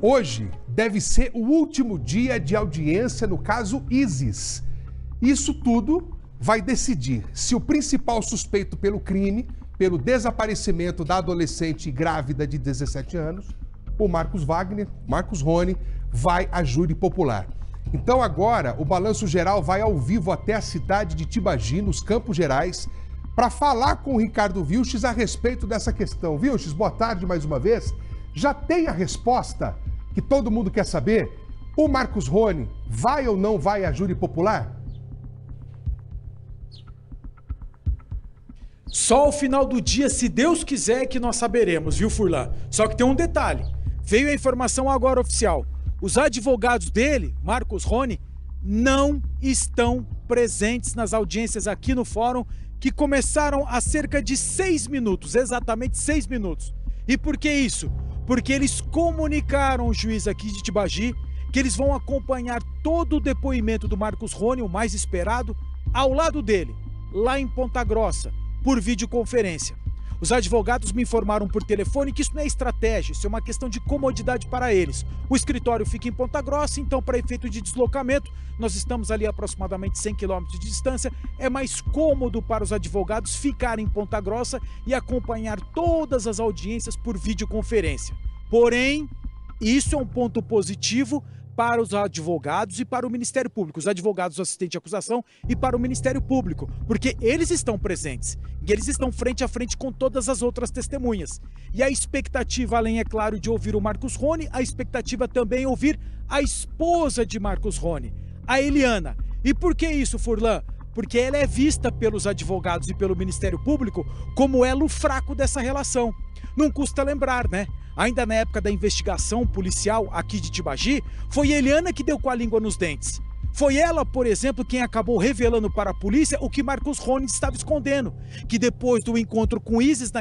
Hoje deve ser o último dia de audiência no caso Isis. Isso tudo vai decidir se o principal suspeito pelo crime, pelo desaparecimento da adolescente grávida de 17 anos, o Marcos Wagner, Marcos Rony, vai a júri popular. Então agora o Balanço Geral vai ao vivo até a cidade de Tibagi, nos Campos Gerais, para falar com o Ricardo Vilches a respeito dessa questão. Vilches, boa tarde mais uma vez. Já tem a resposta que todo mundo quer saber? O Marcos Rony vai ou não vai a júri popular? Só ao final do dia, se Deus quiser, que nós saberemos, viu, Furlan? Só que tem um detalhe. Veio a informação agora oficial. Os advogados dele, Marcos Rony, não estão presentes nas audiências aqui no fórum, que começaram há cerca de 6 minutos, exatamente 6 minutos. E por que isso? Porque eles comunicaram ao juiz aqui de Tibagi que eles vão acompanhar todo o depoimento do Marcos Rony, o mais esperado, ao lado dele, lá em Ponta Grossa, por videoconferência. Os advogados me informaram por telefone que isso não é estratégia, isso é uma questão de comodidade para eles. O escritório fica em Ponta Grossa, então para efeito de deslocamento, nós estamos ali a aproximadamente 100 km de distância, é mais cômodo para os advogados ficarem em Ponta Grossa e acompanhar todas as audiências por videoconferência. Porém, isso é um ponto positivo para os advogados e para o Ministério Público, os advogados assistentes de acusação e para o Ministério Público, porque eles estão presentes e eles estão frente a frente com todas as outras testemunhas. E a expectativa, além, é claro, de ouvir o Marcos Rony, a expectativa também é ouvir a esposa de Marcos Rony, a Eliana. E por que isso, Furlan? Porque ela é vista pelos advogados e pelo Ministério Público como elo fraco dessa relação. Não custa lembrar, né? Ainda na época da investigação policial aqui de Tibagi, foi Eliana que deu com a língua nos dentes. Foi ela, por exemplo, quem acabou revelando para a polícia o que Marcos Rony estava escondendo. Que depois do encontro com Isis,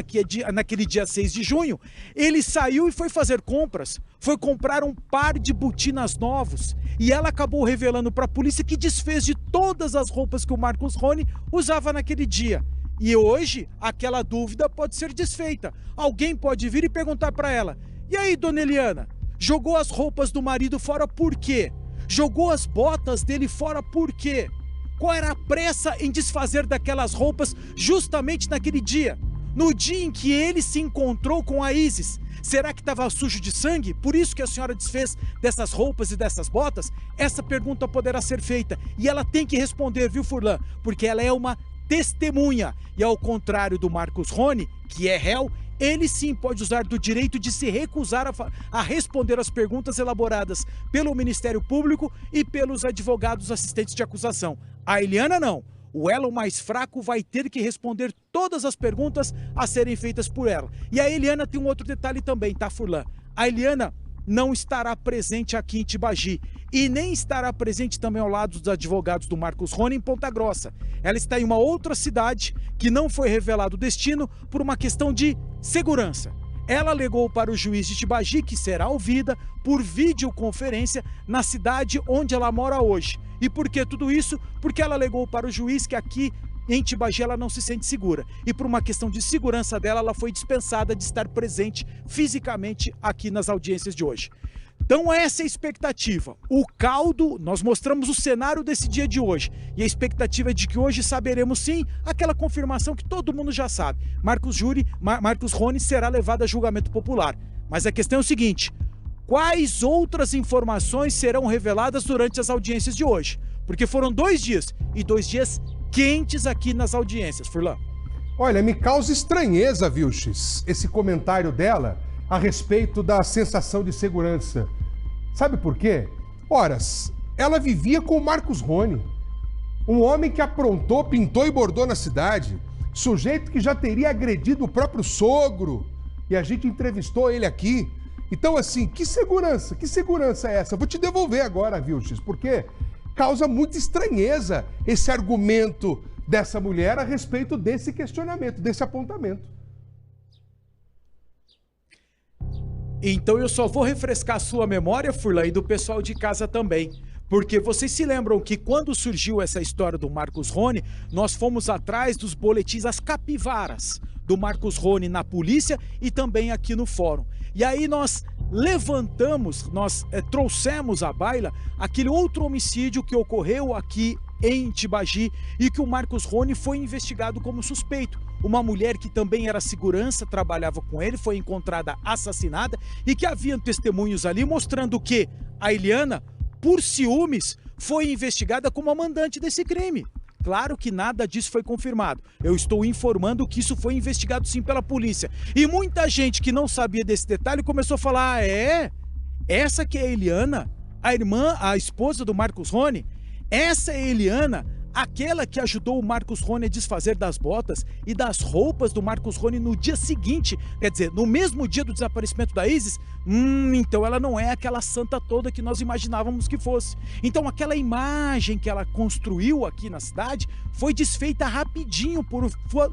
naquele dia 6 de junho, ele saiu e foi fazer compras. Foi comprar um par de botinas novos. E ela acabou revelando para a polícia que desfez de todas as roupas que o Marcos Rony usava naquele dia. E hoje, aquela dúvida pode ser desfeita. Alguém pode vir e perguntar para ela: e aí, dona Eliana, jogou as roupas do marido fora por quê? Jogou as botas dele fora por quê? Qual era a pressa em desfazer daquelas roupas justamente naquele dia? No dia em que ele se encontrou com a Isis? Será que estava sujo de sangue? Por isso que a senhora desfez dessas roupas e dessas botas? Essa pergunta poderá ser feita e ela tem que responder, viu, Furlan? Porque ela é uma testemunha. E ao contrário do Marcos Rony, que é réu, ele sim pode usar do direito de se recusar a responder às perguntas elaboradas pelo Ministério Público e pelos advogados assistentes de acusação. A Eliana não. O elo mais fraco vai ter que responder todas as perguntas a serem feitas por ela. E a Eliana tem um outro detalhe também, tá, Furlan? A Eliana não estará presente aqui em Tibagi e nem estará presente também ao lado dos advogados do Marcos Rony em Ponta Grossa. Ela está em uma outra cidade que não foi revelado o destino por uma questão de segurança. Ela alegou para o juiz de Tibagi que será ouvida por videoconferência na cidade onde ela mora hoje. E por que tudo isso? Porque ela alegou para o juiz que aqui em Tibagi ela não se sente segura. E por uma questão de segurança dela, ela foi dispensada de estar presente fisicamente aqui nas audiências de hoje. Então essa é a expectativa. O caldo, nós mostramos o cenário desse dia de hoje. E a expectativa é de que hoje saberemos sim aquela confirmação que todo mundo já sabe. Marcos Rony será levado a julgamento popular. Mas a questão é o seguinte: quais outras informações serão reveladas durante as audiências de hoje? Porque foram 2 dias, e 2 dias quentes aqui nas audiências, Furlan. Olha, me causa estranheza, Vilches, esse comentário dela a respeito da sensação de segurança. Sabe por quê? Ora, ela vivia com o Marcos Rony, um homem que aprontou, pintou e bordou na cidade, sujeito que já teria agredido o próprio sogro, e a gente entrevistou ele aqui. Então, assim, que segurança é essa? Eu vou te devolver agora, Vilches, porque causa muita estranheza esse argumento dessa mulher a respeito desse questionamento, desse apontamento. Então eu só vou refrescar a sua memória, Furlan, e do pessoal de casa também. Porque vocês se lembram que quando surgiu essa história do Marcos Rony, nós fomos atrás dos boletins, as capivaras do Marcos Rony na polícia e também aqui no fórum. E aí nós levantamos, nós trouxemos à baila aquele outro homicídio que ocorreu aqui em Tibagi e que o Marcos Rony foi investigado como suspeito. Uma mulher que também era segurança, trabalhava com ele, foi encontrada assassinada e que haviam testemunhos ali mostrando que a Eliana, por ciúmes, foi investigada como a mandante desse crime. Claro que nada disso foi confirmado. Eu estou informando que isso foi investigado sim pela polícia. E muita gente que não sabia desse detalhe começou a falar: ah, é? Essa que é a Eliana? A irmã, a esposa do Marcos Rony? Essa é a Eliana? Aquela que ajudou o Marcos Rony a desfazer das botas e das roupas do Marcos Rony no dia seguinte, quer dizer, no mesmo dia do desaparecimento da Isis? Então ela não é aquela santa toda que nós imaginávamos que fosse. Então aquela imagem que ela construiu aqui na cidade foi desfeita rapidinho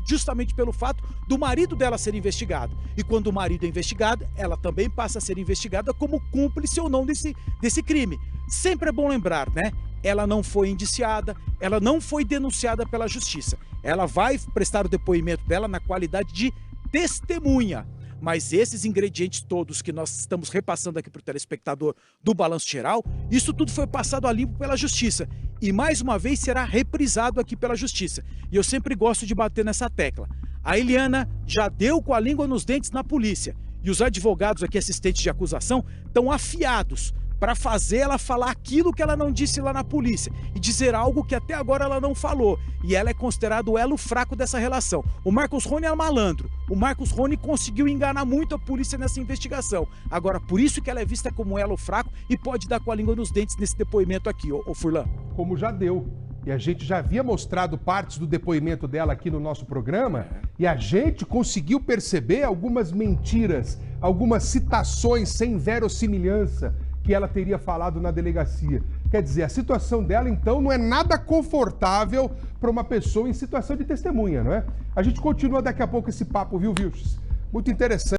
justamente pelo fato do marido dela ser investigado. E quando o marido é investigado, ela também passa a ser investigada como cúmplice ou não desse crime. Sempre é bom lembrar, né? Ela não foi indiciada, ela não foi denunciada pela justiça. Ela vai prestar o depoimento dela na qualidade de testemunha. Mas esses ingredientes todos que nós estamos repassando aqui para o telespectador do Balanço Geral, isso tudo foi passado a limpo pela justiça. E mais uma vez será reprisado aqui pela justiça. E eu sempre gosto de bater nessa tecla. A Eliana já deu com a língua nos dentes na polícia. E os advogados aqui, assistentes de acusação, estão afiados para fazer ela falar aquilo que ela não disse lá na polícia e dizer algo que até agora ela não falou. E ela é considerada o elo fraco dessa relação. O Marcos Rony é malandro. O Marcos Rony conseguiu enganar muito a polícia nessa investigação. Agora, por isso que ela é vista como elo fraco e pode dar com a língua nos dentes nesse depoimento aqui, ô Furlan. Como já deu. E a gente já havia mostrado partes do depoimento dela aqui no nosso programa e a gente conseguiu perceber algumas mentiras, algumas citações sem verossimilhança que ela teria falado na delegacia. Quer dizer, a situação dela, então, não é nada confortável para uma pessoa em situação de testemunha, não é? A gente continua daqui a pouco esse papo, viu, Vilches? Muito interessante.